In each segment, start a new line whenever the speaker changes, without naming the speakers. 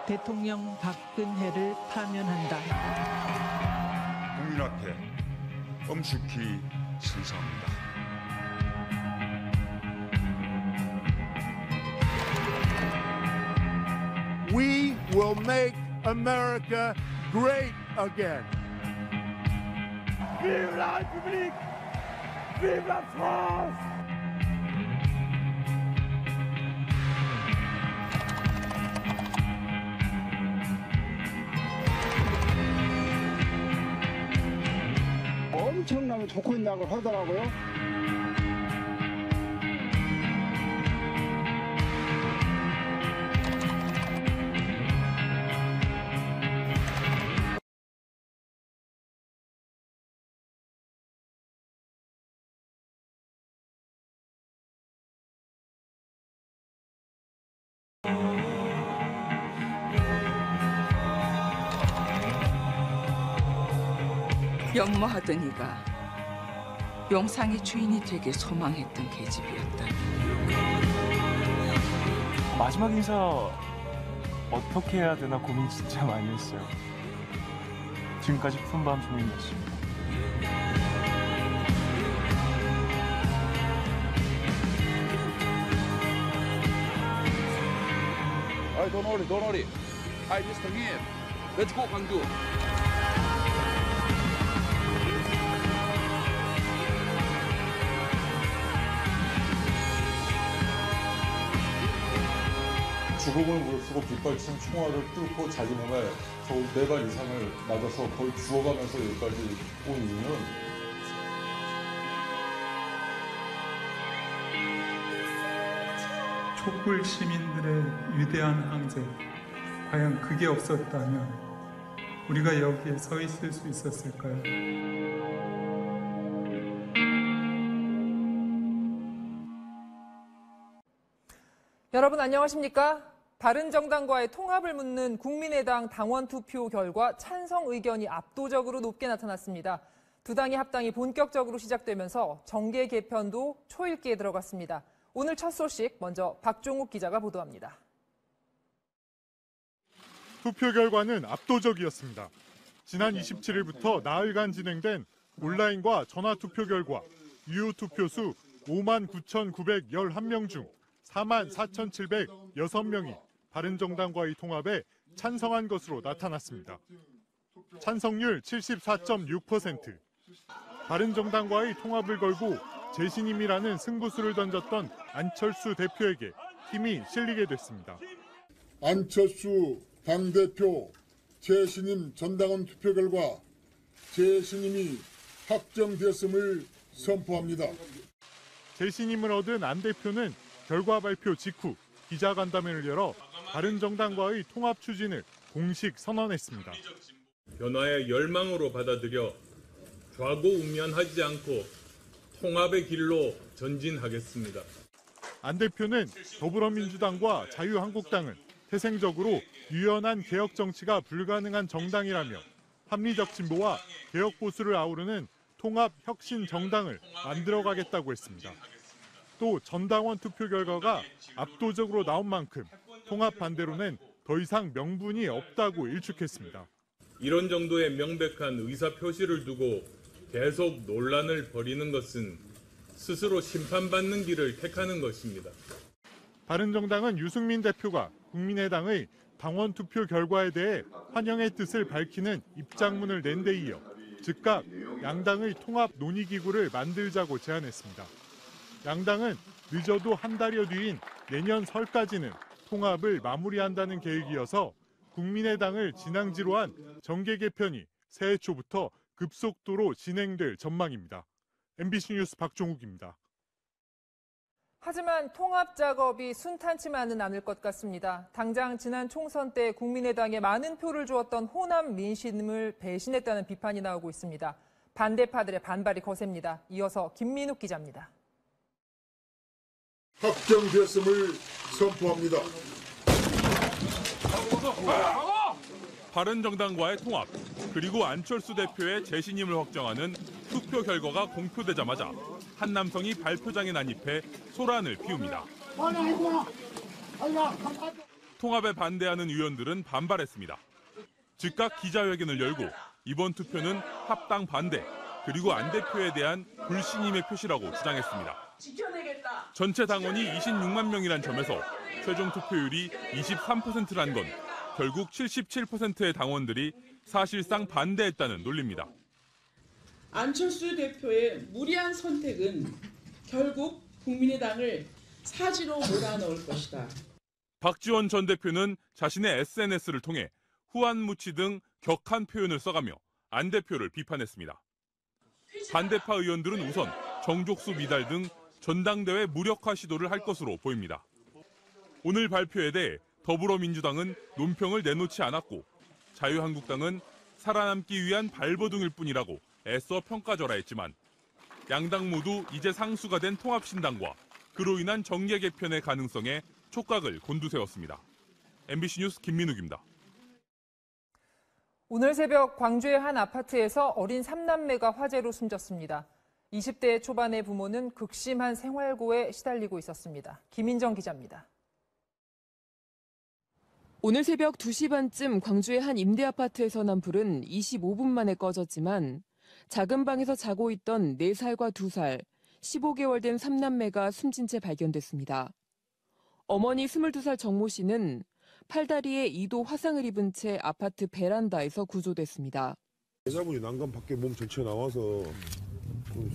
대통령 박근혜를 파면한다.
국민 앞에 엄숙히 신성합니다.
We will make America great again. Vive la République! Vive la France!
엄청나게 좋고 있다고 하더라고요.
연모하던 이가 용상의 주인이 되길 소망했던 계집이었다.
마지막 인사 어떻게 해야 되나 고민 진짜 많이 했어요. 지금까지 푼 밤 종일이었습니다.
Alright, don't worry. Hi, Mr. Hien. Let's go, Gwangju.
죽음을 무릅쓰고 빗발친 총알을 뚫고 자기 몸에 겨우 4발 이상을 맞아서 거의 죽어가면서 여기까지 온 이유는
촛불 시민들의 위대한 항쟁, 과연 그게 없었다면 우리가 여기에 서 있을 수 있었을까요?
여러분 안녕하십니까? 바른정당과의 통합을 묻는 국민의당 당원 투표 결과 찬성 의견이 압도적으로 높게 나타났습니다. 두 당의 합당이 본격적으로 시작되면서 정계 개편도 초읽기에 들어갔습니다. 오늘 첫 소식 먼저 박종욱 기자가 보도합니다.
투표 결과는 압도적이었습니다. 지난 27일부터 나흘간 진행된 온라인과 전화 투표 결과 유효 투표수 59,911명 중 44,706명이 바른정당과의 통합에 찬성한 것으로 나타났습니다. 찬성률 74.6%. 바른정당과의 통합을 걸고 재신임이라는 승부수를 던졌던 안철수 대표에게 힘이 실리게 됐습니다.
안철수 당대표 재신임 전당원 투표 결과 재신임이 확정되었음을 선포합니다.
재신임을 얻은 안 대표는 결과 발표 직후 기자간담회를 열어 바른정당과의 통합 추진을 공식 선언했습니다.
변화의 열망으로 받아들여 좌고우면하지 않고 통합의 길로 전진하겠습니다.
안 대표는 더불어민주당과 자유한국당은 태생적으로 유연한 개혁 정치가 불가능한 정당이라며 합리적 진보와 개혁 보수를 아우르는 통합 혁신 정당을 만들어가겠다고 했습니다. 또 전당원 투표 결과가 압도적으로 나온 만큼 통합 반대로는 더 이상 명분이 없다고 일축했습니다.
이런 정도의 명백한 의사표시를 두고 계속 논란을 벌이는 것은 스스로 심판받는 길을 택하는 것입니다.
바른정당은 유승민 대표가 국민의당의 당원 투표 결과에 대해 환영의 뜻을 밝히는 입장문을 낸 데 이어 즉각 양당의 통합 논의기구를 만들자고 제안했습니다. 양당은 늦어도 한 달여 뒤인 내년 설까지는 통합을 마무리한다는 계획이어서 국민의당을 진앙지로 한 정계 개편이 새해 초부터 급속도로 진행될 전망입니다. MBC 뉴스 박종욱입니다.
하지만 통합 작업이 순탄치만은 않을 것 같습니다. 당장 지난 총선 때 국민의당에 많은 표를 주었던 호남 민심을 배신했다는 비판이 나오고 있습니다. 반대파들의 반발이 거셉니다. 이어서 김민욱 기자입니다.
확정됐음을 선포합니다.
바른정당과의 통합, 그리고 안철수 대표의 재신임을 확정하는 투표 결과가 공표되자마자 한 남성이 발표장에 난입해 소란을 피웁니다. 통합에 반대하는 의원들은 반발했습니다. 즉각 기자회견을 열고 이번 투표는 합당 반대 그리고 안 대표에 대한 불신임의 표시라고 주장했습니다. 전체 당원이 26만 명이란 점에서 최종 투표율이 23%란 건 결국 77%의 당원들이 사실상 반대했다는 논리입니다.
안철수 대표의 무리한 선택은 결국 국민의당을 사지로 몰아넣을 것이다.
박지원 전 대표는 자신의 SNS를 통해 후안무치 등 격한 표현을 써가며 안 대표를 비판했습니다. 반대파 의원들은 우선 정족수 미달 등 전당대회 무력화 시도를 할 것으로 보입니다. 오늘 발표에 대해 더불어민주당은 논평을 내놓지 않았고 자유한국당은 살아남기 위한 발버둥일 뿐이라고 애써 평가절하했지만 양당 모두 이제 상수가 된 통합신당과 그로 인한 정계 개편의 가능성에 촉각을 곤두세웠습니다. MBC 뉴스 김민욱입니다.
오늘 새벽 광주의 한 아파트에서 어린 3남매가 화재로 숨졌습니다. 20대 초반의 부모는 극심한 생활고에 시달리고 있었습니다. 김인정 기자입니다.
오늘 새벽 2시 반쯤 광주의 한 임대아파트에서 난 불은 25분 만에 꺼졌지만 작은 방에서 자고 있던 4살과 2살, 15개월 된 3남매가 숨진 채 발견됐습니다. 어머니 22살 정모 씨는 팔다리에 2도 화상을 입은 채 아파트 베란다에서 구조됐습니다.
여자분이 난간 밖에 몸 전체가 나와서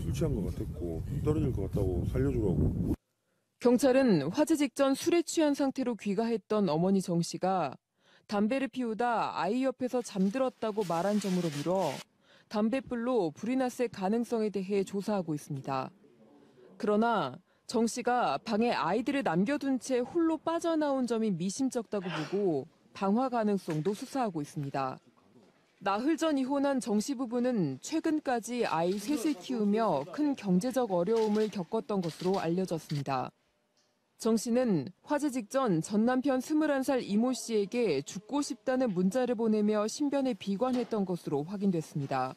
술 취한 것 같았고 떨어질 것 같다고 살려주라고.
경찰은 화재 직전 술에 취한 상태로 귀가했던 어머니 정 씨가 담배를 피우다 아이 옆에서 잠들었다고 말한 점으로 미뤄 담뱃불로 불이 났을 가능성에 대해 조사하고 있습니다. 그러나 정 씨가 방에 아이들을 남겨둔 채 홀로 빠져나온 점이 미심쩍다고 보고 방화 가능성도 수사하고 있습니다. 나흘 전 이혼한 정 씨 부부는 최근까지 아이 셋을 키우며 큰 경제적 어려움을 겪었던 것으로 알려졌습니다. 정 씨는 화재 직전 전 남편 21살 이모 씨에게 죽고 싶다는 문자를 보내며 신변에 비관했던 것으로 확인됐습니다.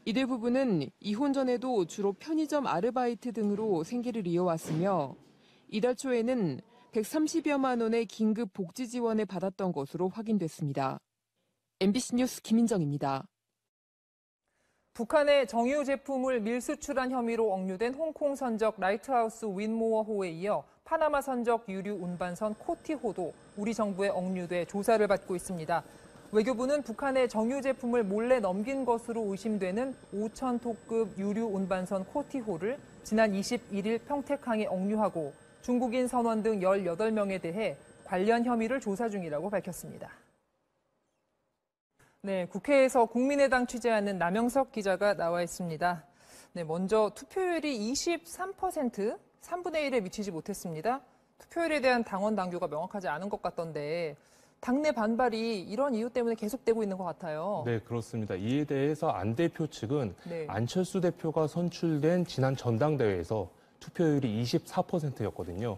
이들 부부는 이혼 전에도 주로 편의점 아르바이트 등으로 생계를 이어왔으며 이달 초에는 130여만 원의 긴급 복지 지원을 받았던 것으로 확인됐습니다. MBC 뉴스 김인정입니다.
북한의 정유 제품을 밀수출한 혐의로 억류된 홍콩 선적 라이트하우스 윈모어호에 이어 파나마 선적 유류 운반선 코티호도 우리 정부에 억류돼 조사를 받고 있습니다. 외교부는 북한의 정유 제품을 몰래 넘긴 것으로 의심되는 5,000톤급 유류 운반선 코티호를 지난 21일 평택항에 억류하고 중국인 선원 등 18명에 대해 관련 혐의를 조사 중이라고 밝혔습니다. 네, 국회에서 국민의당 취재하는 남영석 기자가 나와 있습니다. 네, 먼저 투표율이 23%, 3분의 1에 미치지 못했습니다. 투표율에 대한 당원 당규가 명확하지 않은 것 같던데 당내 반발이 이런 이유 때문에 계속되고 있는 것 같아요.
네, 그렇습니다. 이에 대해서 안 대표 측은
네.
안철수 대표가 선출된 지난 전당대회에서 투표율이 24%였거든요.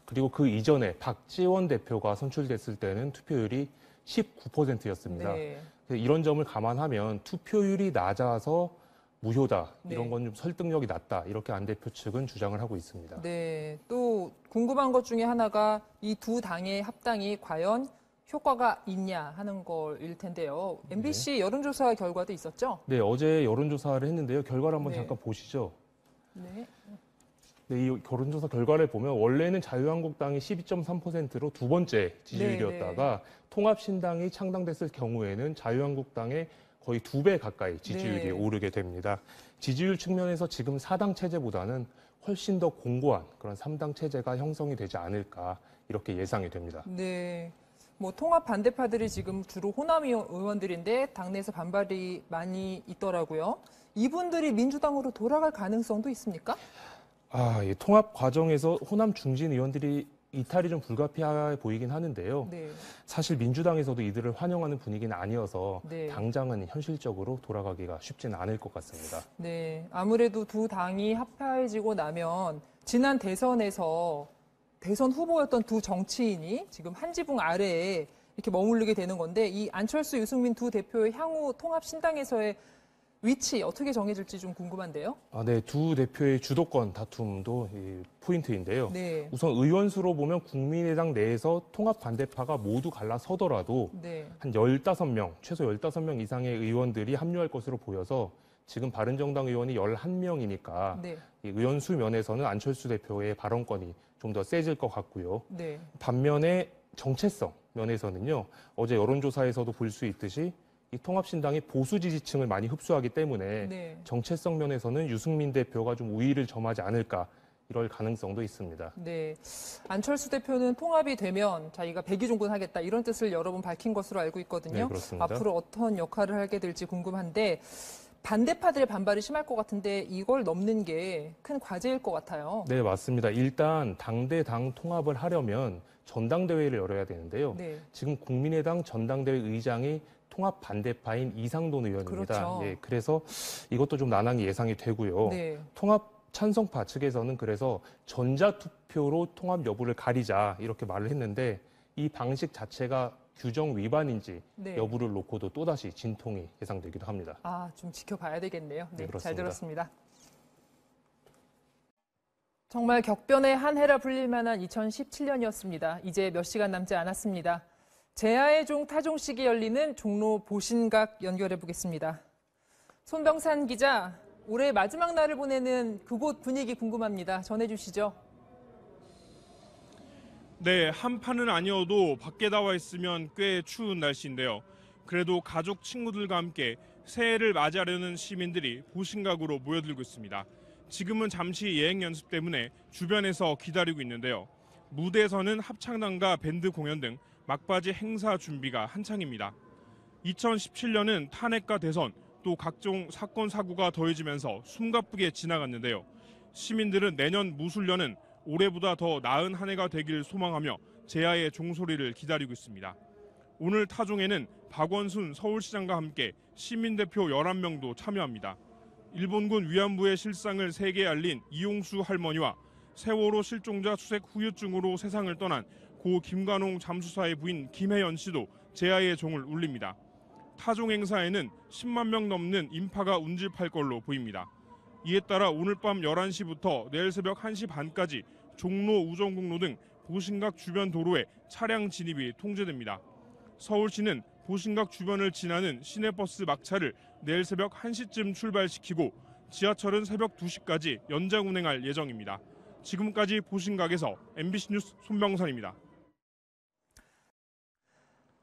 그리고 그 이전에 박지원 대표가 선출됐을 때는 투표율이 19%였습니다.
네.
이런 점을 감안하면 투표율이 낮아서 무효다. 이런
네.
건 좀 설득력이 낮다. 이렇게 안 대표 측은 주장을 하고 있습니다.
네, 또 궁금한 것 중에 하나가 이 두 당의 합당이 과연 효과가 있냐 하는 거일 텐데요. MBC 여론조사 결과도 있었죠?
네, 어제 여론조사를 했는데요. 결과를 한번
네.
잠깐 보시죠.
네.
네, 이 여론조사 결과를 보면 원래는 자유한국당이 12.3%로 두 번째 지지율이었다가 통합신당이 창당됐을 경우에는 자유한국당의 거의 2배 가까이 지지율이
네.
오르게 됩니다. 지지율 측면에서 지금 4당 체제보다는 훨씬 더 공고한 그런 3당 체제가 형성이 되지 않을까 이렇게 예상이 됩니다.
네. 뭐 통합 반대파들이 지금 주로 호남 의원들인데 당내에서 반발이 많이 있더라고요. 이분들이 민주당으로 돌아갈 가능성도 있습니까?
예, 통합 과정에서 호남 중진 의원들이 이탈이 좀 불가피해 보이긴 하는데요.
네.
사실 민주당에서도 이들을 환영하는 분위기는 아니어서
네.
당장은 현실적으로 돌아가기가 쉽지는 않을 것 같습니다.
네. 아무래도 두 당이 합해지고 나면 지난 대선에서 대선 후보였던 두 정치인이 지금 한 지붕 아래에 이렇게 머무르게 되는 건데 이 안철수, 유승민 두 대표의 향후 통합신당에서의 위치 어떻게 정해질지 좀 궁금한데요.
네, 두 대표의 주도권 다툼도 포인트인데요.
네.
우선 의원수로 보면 국민의당 내에서 통합 반대파가 모두 갈라서더라도 한 15명, 최소 15명 이상의 의원들이 합류할 것으로 보여서 지금 바른정당 의원이 11명이니까 이 의원수 면에서는 안철수 대표의 발언권이 좀 더 세질 것 같고요. 반면에 정체성 면에서는요. 어제 여론조사에서도 볼 수 있듯이 이 통합신당이 보수 지지층을 많이 흡수하기 때문에 정체성 면에서는 유승민 대표가 좀 우위를 점하지 않을까 이럴 가능성도 있습니다.
네, 안철수 대표는 통합이 되면 자기가 백의종군하겠다 이런 뜻을 여러 번 밝힌 것으로 알고 있거든요.
네, 그렇습니다.
앞으로 어떤 역할을 하게 될지 궁금한데 반대파들의 반발이 심할 것 같은데 이걸 넘는 게 큰 과제일 것 같아요.
네, 맞습니다. 일단 당대당 통합을 하려면 전당대회를 열어야 되는데요. 지금 국민의당 전당대회 의장이 통합 반대파인 이상돈 의원입니다.
그렇죠.
예, 그래서 이것도 좀 난항이 예상이 되고요. 통합 찬성파 측에서는 그래서 전자투표로 통합 여부를 가리자 이렇게 말을 했는데 이 방식 자체가 규정 위반인지 여부를 놓고도 또다시 진통이 예상되기도 합니다.
좀 지켜봐야 되겠네요. 네,
그렇습니다.
잘 들었습니다. 정말 격변의 한 해라 불릴 만한 2017년이었습니다. 이제 몇 시간 남지 않았습니다. 제야의 종 타종식이 열리는 종로 보신각 연결해 보겠습니다. 손병산 기자, 올해 마지막 날을 보내는 그곳 분위기 궁금합니다. 전해주시죠.
네, 한파는 아니어도 밖에 나와 있으면 꽤 추운 날씨인데요. 그래도 가족, 친구들과 함께 새해를 맞이하려는 시민들이 보신각으로 모여들고 있습니다. 지금은 잠시 예행 연습 때문에 주변에서 기다리고 있는데요. 무대에서는 합창단과 밴드 공연 등 막바지 행사 준비가 한창입니다. 2017년은 탄핵과 대선, 또 각종 사건 사고가 더해지면서 숨가쁘게 지나갔는데요. 시민들은 내년 무술년은 올해보다 더 나은 한 해가 되길 소망하며 제야의 종소리를 기다리고 있습니다. 오늘 타종에는 박원순 서울시장과 함께 시민대표 11명도 참여합니다. 일본군 위안부의 실상을 세계에 알린 이용수 할머니와 세월호 실종자 추색 후유증으로 세상을 떠난 고 김관홍 잠수사의 부인 김혜연 씨도 제야의 종을 울립니다. 타종 행사에는 10만 명 넘는 인파가 운집할 걸로 보입니다. 이에 따라 오늘 밤 11시부터 내일 새벽 1시 반까지 종로, 우정국로 등 보신각 주변 도로에 차량 진입이 통제됩니다. 서울시는 보신각 주변을 지나는 시내버스 막차를 내일 새벽 1시쯤 출발시키고 지하철은 새벽 2시까지 연장 운행할 예정입니다. 지금까지 보신각에서 MBC 뉴스 손병선입니다.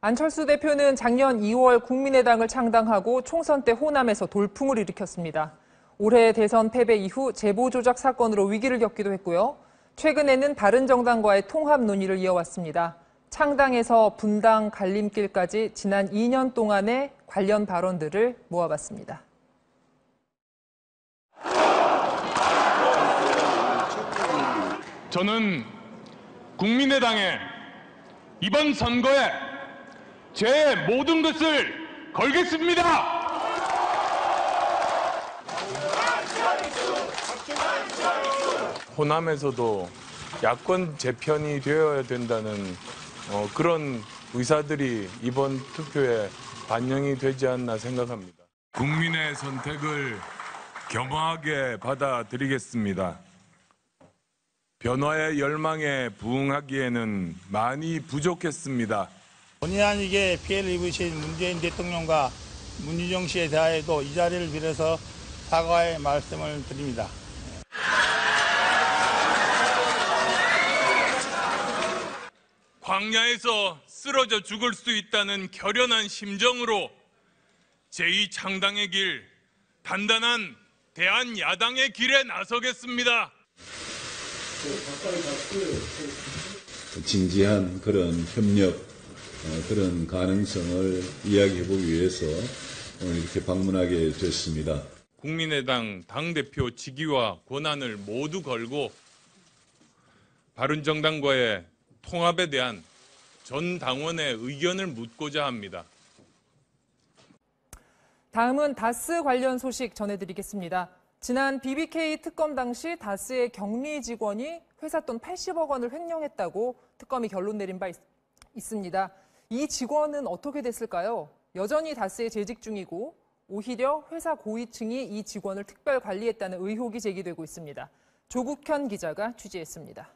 안철수 대표는 작년 2월 국민의당을 창당하고 총선 때 호남에서 돌풍을 일으켰습니다. 올해 대선 패배 이후 제보 조작 사건으로 위기를 겪기도 했고요. 최근에는 바른정당과의 통합 논의를 이어왔습니다. 창당에서 분당 갈림길까지 지난 2년 동안의 관련 발언들을 모아봤습니다.
저는 국민의당에 이번 선거에 제 모든 것을 걸겠습니다.
호남에서도 야권 재편이 되어야 된다는 그런 의사들이 이번 투표에 반영이 되지 않나 생각합니다. 국민의 선택을 겸허하게 받아들이겠습니다. 변화의 열망에 부응하기에는 많이 부족했습니다.
본의 아니게 피해를 입으신 문재인 대통령과 문희정 씨에 대하여도 이 자리를 빌어서 사과의 말씀을 드립니다.
광야에서 쓰러져 죽을 수 있다는 결연한 심정으로 제2창당의 길, 단단한 대한야당의 길에 나서겠습니다.
진지한 그런 협력, 그런 가능성을 이야기해보기 위해서 오늘 이렇게 방문하게 됐습니다.
국민의당 당대표 직위와 권한을 모두 걸고 바른정당과의 통합에 대한 전 당원의 의견을 묻고자 합니다.
다음은 다스 관련 소식 전해드리겠습니다. 지난 BBK 특검 당시 다스의 격리 직원이 회사 돈 80억 원을 횡령했다고 특검이 결론 내린 바 있습니다. 이 직원은 어떻게 됐을까요? 여전히 다스에 재직 중이고 오히려 회사 고위층이 이 직원을 특별 관리했다는 의혹이 제기되고 있습니다. 조국현 기자가 취재했습니다.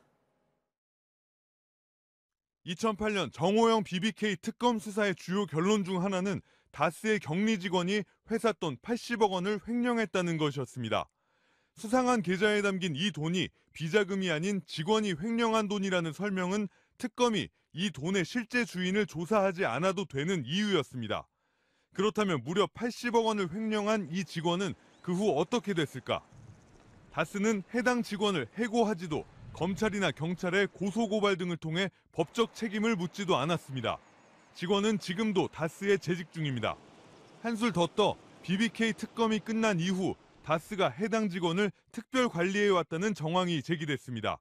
2008년 정호영 BBK 특검 수사의 주요 결론 중 하나는 다스의 격리 직원이 회사 돈 80억 원을 횡령했다는 것이었습니다. 수상한 계좌에 담긴 이 돈이 비자금이 아닌 직원이 횡령한 돈이라는 설명은 특검이 이 돈의 실제 주인을 조사하지 않아도 되는 이유였습니다. 그렇다면 무려 80억 원을 횡령한 이 직원은 그 후 어떻게 됐을까? 다스는 해당 직원을 해고하지도 검찰이나 경찰에 고소고발 등을 통해 법적 책임을 묻지도 않았습니다. 직원은 지금도 다스에 재직 중입니다. 한술 더 떠 BBK 특검이 끝난 이후 다스가 해당 직원을 특별 관리해왔다는 정황이 제기됐습니다.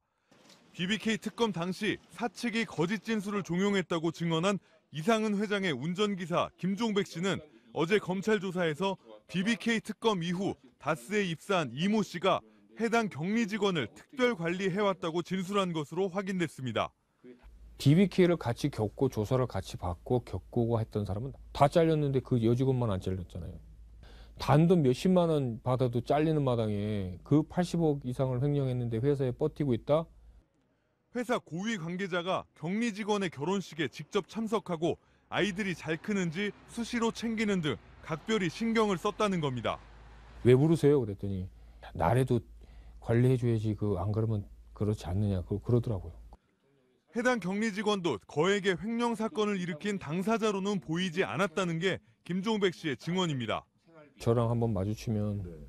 BBK 특검 당시 사측이 거짓 진술을 종용했다고 증언한 이상은 회장의 운전기사 김종백 씨는 어제 검찰 조사에서 BBK 특검 이후 다스에 입사한 이모 씨가 해당 격리 직원을 특별 관리해왔다고 진술한 것으로 확인됐습니다.
BBK를 같이 겪고 조사를 같이 받고 겪고 했던 사람은 다 잘렸는데 그 여직원만 안 잘렸잖아요. 단돈 몇십만 원 받아도 잘리는 마당에 그 80억 이상을 횡령했는데 회사에 버티고 있다?
회사 고위 관계자가 격리 직원의 결혼식에 직접 참석하고 아이들이 잘 크는지 수시로 챙기는 등 각별히 신경을 썼다는 겁니다.
왜 부르세요? 그랬더니 나라도 관리해줘야지 안 그러면 그렇지 않느냐 그러더라고요.
해당 격리 직원도 거액의 횡령 사건을 일으킨 당사자로는 보이지 않았다는 게 김종백 씨의 증언입니다.
저랑 한번 마주치면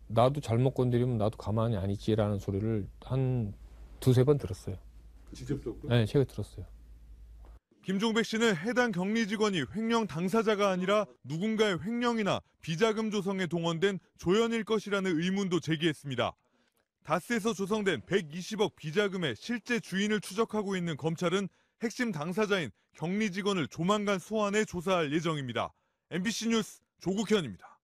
나도 잘못 건드리면 나도 가만히 안 있지라는 소리를 한 두세 번 들었어요.
직접적으로?
네, 제가 들었어요.
김종백 씨는 해당 격리 직원이 횡령 당사자가 아니라 누군가의 횡령이나 비자금 조성에 동원된 조연일 것이라는 의문도 제기했습니다. 다스에서 조성된 120억 비자금의 실제 주인을 추적하고 있는 검찰은 핵심 당사자인 격리 직원을 조만간 소환해 조사할 예정입니다. MBC 뉴스 조국현입니다.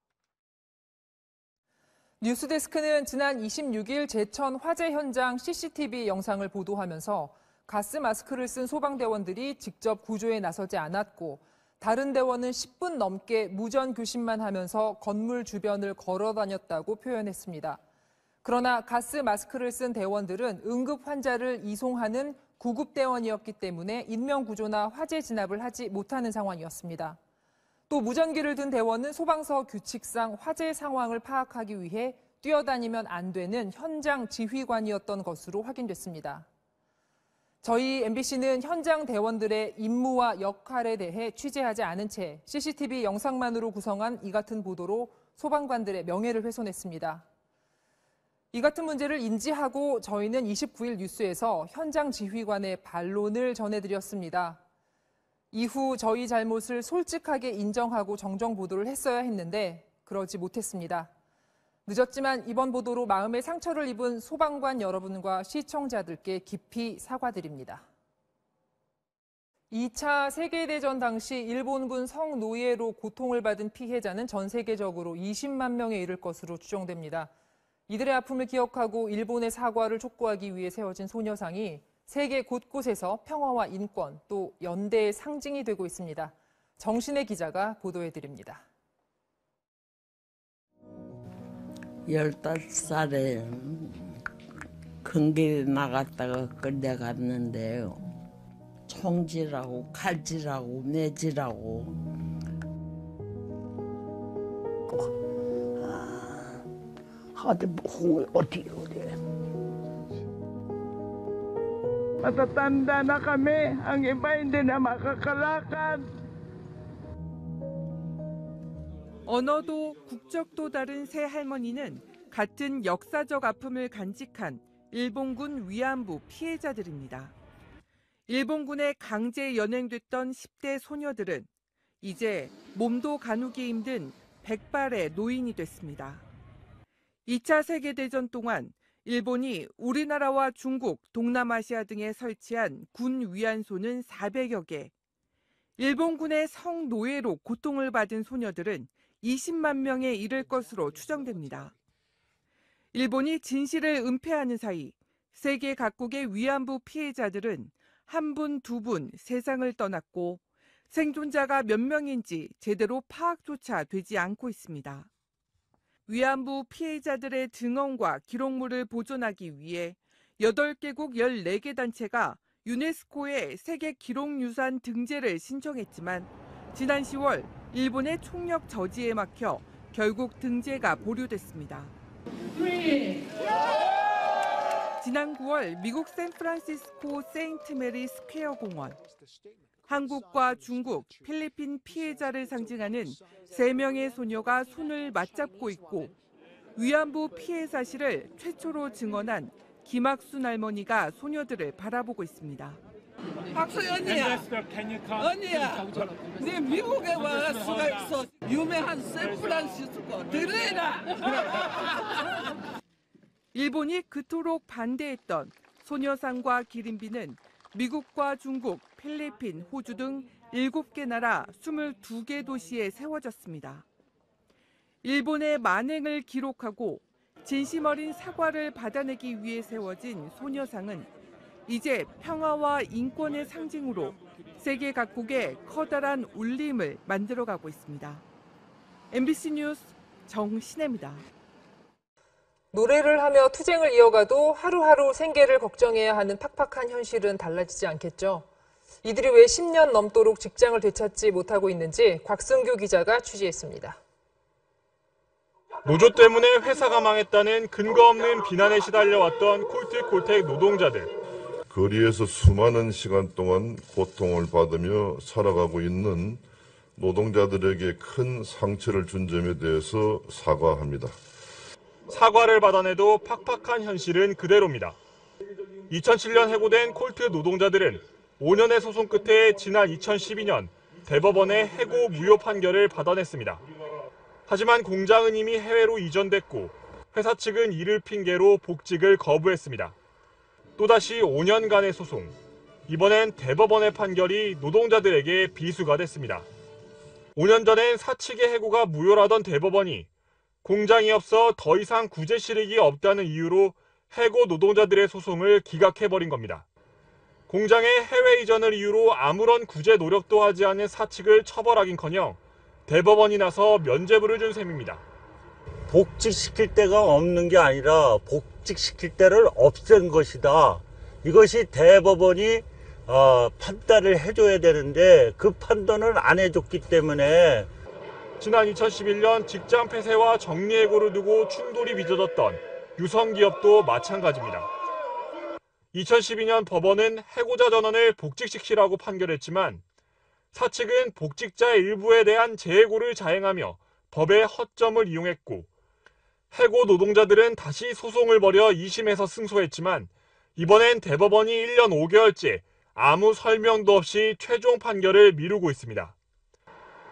뉴스데스크는 지난 26일 제천 화재 현장 CCTV 영상을 보도하면서 가스 마스크를 쓴 소방대원들이 직접 구조에 나서지 않았고 다른 대원은 10분 넘게 무전 교신만 하면서 건물 주변을 걸어 다녔다고 표현했습니다. 그러나 가스 마스크를 쓴 대원들은 응급 환자를 이송하는 구급 대원이었기 때문에 인명구조나 화재 진압을 하지 못하는 상황이었습니다. 또 무전기를 든 대원은 소방서 규칙상 화재 상황을 파악하기 위해 뛰어다니면 안 되는 현장 지휘관이었던 것으로 확인됐습니다. 저희 MBC는 현장 대원들의 임무와 역할에 대해 취재하지 않은 채 CCTV 영상만으로 구성한 이 같은 보도로 소방관들의 명예를 훼손했습니다. 이 같은 문제를 인지하고 저희는 29일 뉴스에서 현장 지휘관의 반론을 전해드렸습니다. 이후 저희 잘못을 솔직하게 인정하고 정정 보도를 했어야 했는데 그러지 못했습니다. 늦었지만 이번 보도로 마음의 상처를 입은 소방관 여러분과 시청자들께 깊이 사과드립니다. 2차 세계대전 당시 일본군 성노예로 고통을 받은 피해자는 전 세계적으로 20만 명에 이를 것으로 추정됩니다. 이들의 아픔을 기억하고 일본의 사과를 촉구하기 위해 세워진 소녀상이 세계 곳곳에서 평화와 인권 또 연대의 상징이 되고 있습니다. 정신의 기자가 보도해드립니다.
15살에 근길에 나갔다가 끌려갔는데요. 총질하고 칼질하고 매질하고
하도 홍을 어떻게 그래.
Matatanda na kami, ang iba hindi na makakalakad.
언어도 국적도 다른 세 할머니는 같은 역사적 아픔을 간직한 일본군 위안부 피해자들입니다. 일본군에 강제 연행됐던 10대 소녀들은 이제 몸도 가누기 힘든 백발의 노인이 됐습니다. 2차 세계대전 동안 일본이 우리나라와 중국, 동남아시아 등에 설치한 군 위안소는 400여 개. 일본군의 성노예로 고통을 받은 소녀들은 20만 명에 이를 것으로 추정됩니다. 일본이 진실을 은폐하는 사이 세계 각국의 위안부 피해자들은 한 분, 두 분 세상을 떠났고 생존자가 몇 명인지 제대로 파악조차 되지 않고 있습니다. 위안부 피해자들의 증언과 기록물을 보존하기 위해 8개국 14개 단체가 유네스코에 세계 기록유산 등재를 신청했지만 지난 10월 일본의 총력 저지에 막혀 결국 등재가 보류됐습니다. 지난 9월 미국 샌프란시스코 세인트 메리 스퀘어 공원. 한국과 중국, 필리핀 피해자를 상징하는 3명의 소녀가 손을 맞잡고 있고 위안부 피해 사실을 최초로 증언한 김학순 할머니가 소녀들을 바라보고 있습니다.
박소희 언니야, 네 미국에 와 수가 있어. 유명한 샌프란시스코 들으라.
일본이 그토록 반대했던 소녀상과 기린비는 미국과 중국, 필리핀, 호주 등 7개 나라 22개 도시에 세워졌습니다. 일본의 만행을 기록하고 진심 어린 사과를 받아내기 위해 세워진 소녀상은 이제 평화와 인권의 상징으로 세계 각국에 커다란 울림을 만들어가고 있습니다. MBC 뉴스 정신혜입니다.
노래를 하며 투쟁을 이어가도 하루하루 생계를 걱정해야 하는 팍팍한 현실은 달라지지 않겠죠. 이들이 왜 10년 넘도록 직장을 되찾지 못하고 있는지 곽승규 기자가 취재했습니다.
노조 때문에 회사가 망했다는 근거 없는 비난에 시달려왔던 콜트콜텍 노동자들.
거리에서 수많은 시간 동안 고통을 받으며 살아가고 있는 노동자들에게 큰 상처를 준 점에 대해서 사과합니다.
사과를 받아내도 팍팍한 현실은 그대로입니다. 2007년 해고된 콜트 노동자들은 5년의 소송 끝에 지난 2012년 대법원의 해고 무효 판결을 받아냈습니다. 하지만 공장은 이미 해외로 이전됐고 회사 측은 이를 핑계로 복직을 거부했습니다. 또다시 5년간의 소송. 이번엔 대법원의 판결이 노동자들에게 비수가 됐습니다. 5년 전엔 사측의 해고가 무효라던 대법원이 공장이 없어 더 이상 구제 실익이 없다는 이유로 해고 노동자들의 소송을 기각해버린 겁니다. 공장의 해외 이전을 이유로 아무런 구제 노력도 하지 않은 사측을 처벌하긴커녕 대법원이 나서 면죄부를 준 셈입니다.
복직시킬 데가 없는 게 아니라 복직시킬 데를 없앤 것이다. 이것이 대법원이 판단을 해줘야 되는데 그 판단을 안 해줬기 때문에
지난 2011년 직장 폐쇄와 정리해고를 두고 충돌이 빚어졌던 유성기업도 마찬가지입니다. 2012년 법원은 해고자 전원을 복직시키라고 판결했지만 사측은 복직자의 일부에 대한 재해고를 자행하며 법의 허점을 이용했고 해고 노동자들은 다시 소송을 벌여 2심에서 승소했지만 이번엔 대법원이 1년 5개월째 아무 설명도 없이 최종 판결을 미루고 있습니다.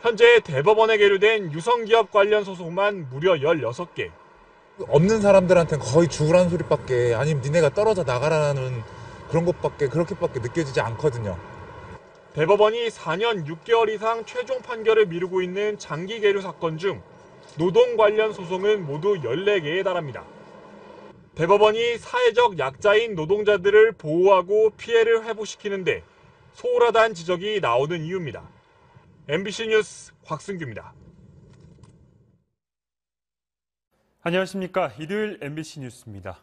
현재 대법원에 계류된 유성기업 관련 소송만 무려 16개.
없는 사람들한테는 거의 죽으라는 소리밖에 아니면 니네가 떨어져 나가라는 그렇게밖에 느껴지지 않거든요.
대법원이 4년 6개월 이상 최종 판결을 미루고 있는 장기 계류 사건 중 노동 관련 소송은 모두 14개에 달합니다. 대법원이 사회적 약자인 노동자들을 보호하고 피해를 회복시키는데 소홀하다는 지적이 나오는 이유입니다. MBC 뉴스 곽승규입니다.
안녕하십니까. 일요일 MBC 뉴스입니다.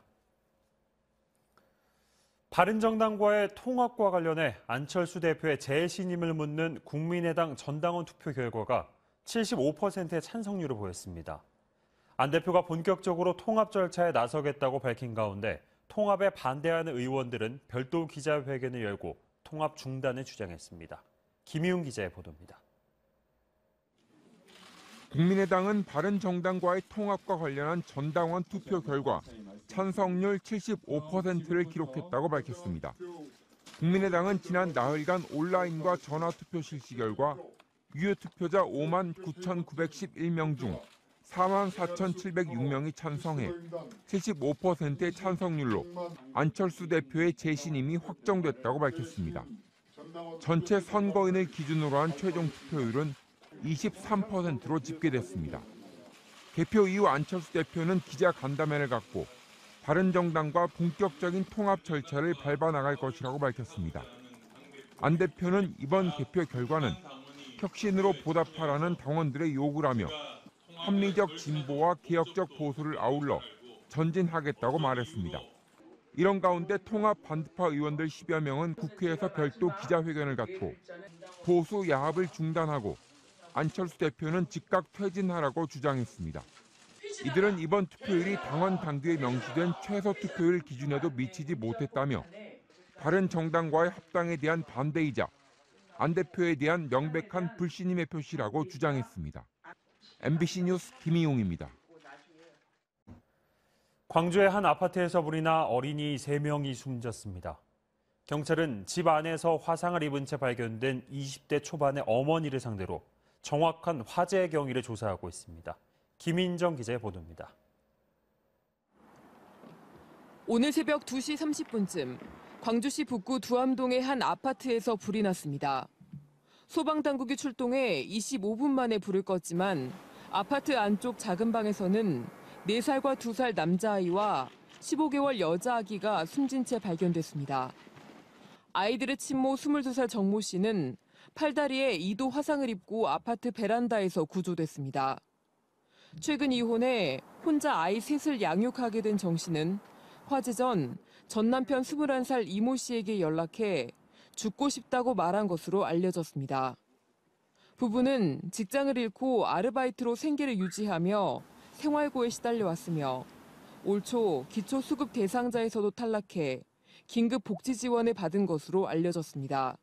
바른정당과의 통합과 관련해 안철수 대표의 재신임을 묻는 국민의당 전당원 투표 결과가 75%의 찬성률을 보였습니다. 안 대표가 본격적으로 통합 절차에 나서겠다고 밝힌 가운데 통합에 반대하는 의원들은 별도 기자회견을 열고 통합 중단을 주장했습니다. 김희웅 기자의 보도입니다.
국민의당은 바른정당과의 통합과 관련한 전당원 투표 결과 찬성률 75%를 기록했다고 밝혔습니다. 국민의당은 지난 나흘간 온라인과 전화투표 실시 결과 유효 투표자 59,911명 중 44,706명이 찬성해 75%의 찬성률로 안철수 대표의 재신임이 확정됐다고 밝혔습니다. 전체 선거인을 기준으로 한 최종 투표율은 23%로 집계됐습니다. 개표 이후 안철수 대표는 기자 간담회를 갖고 바른정당과 본격적인 통합 절차를 밟아 나갈 것이라고 밝혔습니다. 안 대표는 이번 개표 결과는 혁신으로 보답하라는 당원들의 요구를 하며 합리적 진보와 개혁적 보수를 아울러 전진하겠다고 말했습니다. 이런 가운데 통합 반대파 의원들 10여 명은 국회에서 별도 기자회견을 갖고 보수 야합을 중단하고 안철수 대표는 즉각 퇴진하라고 주장했습니다. 이들은 이번 투표율이 당원 당규에 명시된 최소 투표율 기준에도 미치지 못했다며 바른정당과의 합당에 대한 반대이자 안 대표에 대한 명백한 불신임의 표시라고 주장했습니다. MBC 뉴스 김희용입니다.
광주의 한 아파트에서 불이 나 어린이 3명이 숨졌습니다. 경찰은 집 안에서 화상을 입은 채 발견된 20대 초반의 어머니를 상대로 정확한 화재 경위를 조사하고 있습니다. 김인정 기자의 보도입니다.
오늘 새벽 2시 30분쯤 광주시 북구 두암동의 한 아파트에서 불이 났습니다. 소방당국이 출동해 25분 만에 불을 껐지만 아파트 안쪽 작은 방에서는 4살과 2살 남자아이와 15개월 여자아기가 숨진 채 발견됐습니다. 아이들의 친모 22살 정모 씨는 팔다리에 2도 화상을 입고 아파트 베란다에서 구조됐습니다. 최근 이혼해 혼자 아이 셋을 양육하게 된 정 씨는 화재 전 남편 21살 이모 씨에게 연락해 죽고 싶다고 말한 것으로 알려졌습니다. 부부는 직장을 잃고 아르바이트로 생계를 유지하며 생활고에 시달려왔으며 올 초 기초수급 대상자에서도 탈락해 긴급 복지 지원을 받은 것으로 알려졌습니다.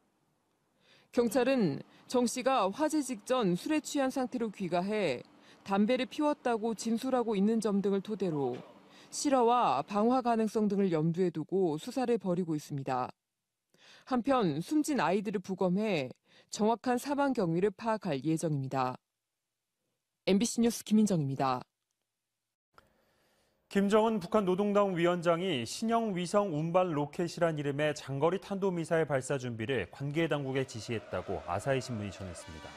경찰은 정 씨가 화재 직전 술에 취한 상태로 귀가해 담배를 피웠다고 진술하고 있는 점 등을 토대로 실화와 방화 가능성 등을 염두에 두고 수사를 벌이고 있습니다. 한편 숨진 아이들을 부검해 정확한 사망 경위를 파악할 예정입니다. MBC 뉴스 김인정입니다.
김정은 북한 노동당 위원장이 신형 위성 운반 로켓이란 이름의 장거리 탄도미사일 발사 준비를 관계 당국에 지시했다고 아사히 신문이 전했습니다.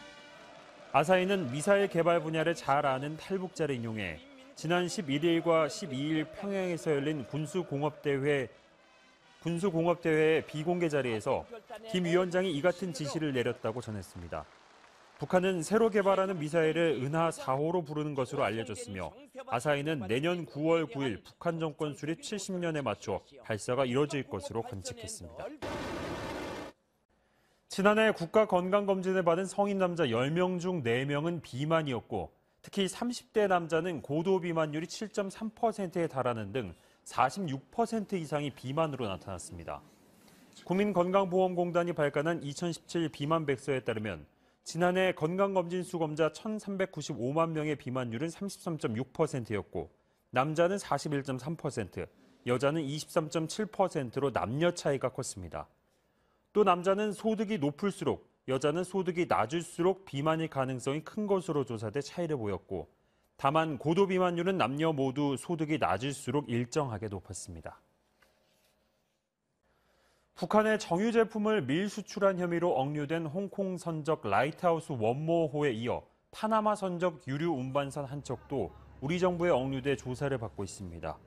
아사히는 미사일 개발 분야를 잘 아는 탈북자를 인용해 지난 11일과 12일 평양에서 열린 군수공업대회 비공개 자리에서 김 위원장이 이 같은 지시를 내렸다고 전했습니다. 북한은 새로 개발하는 미사일을 은하 4호로 부르는 것으로 알려졌으며 아사히는 내년 9월 9일 북한 정권 수립 70년에 맞춰 발사가 이뤄질 것으로 관측했습니다. 지난해 국가건강검진을 받은 성인 남자 10명 중 4명은 비만이었고 특히 30대 남자는 고도 비만율이 7.3%에 달하는 등 46% 이상이 비만으로 나타났습니다. 국민건강보험공단이 발간한 2017 비만 백서에 따르면 지난해 건강검진 수검자 1,395만 명의 비만율은 33.6%였고 남자는 41.3%, 여자는 23.7%로 남녀 차이가 컸습니다. 또 남자는 소득이 높을수록 여자는 소득이 낮을수록 비만일 가능성이 큰 것으로 조사돼 차이를 보였고 다만 고도 비만율은 남녀 모두 소득이 낮을수록 일정하게 높았습니다. 북한의 정유 제품을 밀수출한 혐의로 억류된 홍콩 선적 라이트하우스 원모호에 이어 파나마 선적 유류 운반선 한 척도 우리 정부의 억류돼 조사를 받고 있습니다.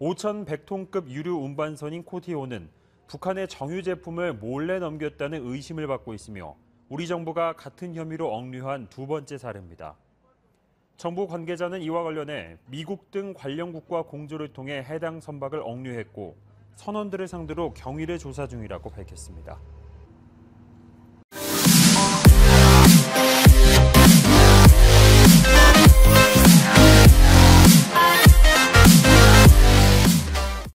5,100톤급 유류 운반선인 코티오는 북한의 정유 제품을 몰래 넘겼다는 의심을 받고 있으며 우리 정부가 같은 혐의로 억류한 두 번째 사례입니다. 정부 관계자는 이와 관련해 미국 등 관련국과 공조를 통해 해당 선박을 억류했고 선원들을 상대로 경위를 조사 중이라고 밝혔습니다.